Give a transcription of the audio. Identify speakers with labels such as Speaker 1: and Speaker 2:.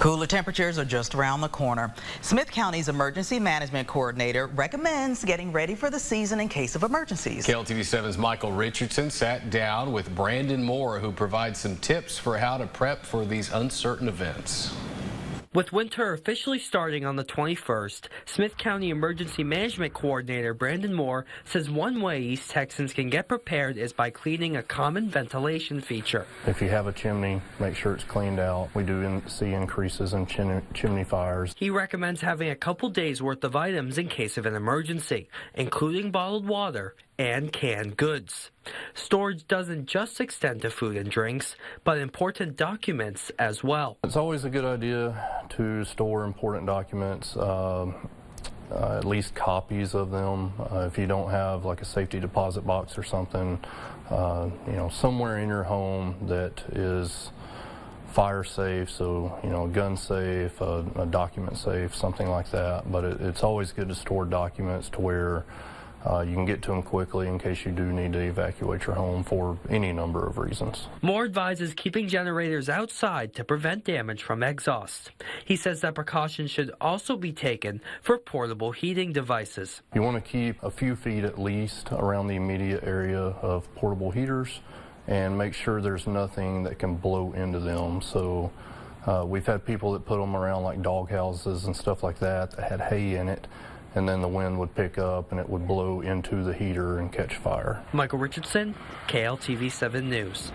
Speaker 1: Cooler temperatures are just around the corner. Smith County's emergency management coordinator recommends getting ready for the season in case of emergencies.
Speaker 2: KLTV7's Michael Richardson sat down with Brandon Moore, who provides some tips for how to prep for these uncertain events.
Speaker 3: With winter officially starting on the 21st, Smith County Emergency Management Coordinator Brandon Moore says one way East Texans can get prepared is by cleaning a common ventilation feature.
Speaker 4: If you have a chimney, make sure it's cleaned out. We do see increases in chimney fires.
Speaker 3: He recommends having a couple days worth of items in case of an emergency, including bottled water and canned goods. Storage doesn't just extend to food and drinks, but important documents as well.
Speaker 4: It's always a good idea to store important documents, at least copies of them. If you don't have like a safety deposit box or something, somewhere in your home that is fire safe, so a gun safe, a document safe, something like that. But it's always good to store documents to where you can get to them quickly in case you do need to evacuate your home for any number of reasons.
Speaker 3: Moore advises keeping generators outside to prevent damage from exhaust. He says that precautions should also be taken for portable heating devices.
Speaker 4: You want to keep a few feet at least around the immediate area of portable heaters and make sure there's nothing that can blow into them. So we've had people that put them around like dog houses and stuff like that had hay in it, and then the wind would pick up and it would blow into the heater and catch fire.
Speaker 3: Michael Richardson, KLTV 7 News.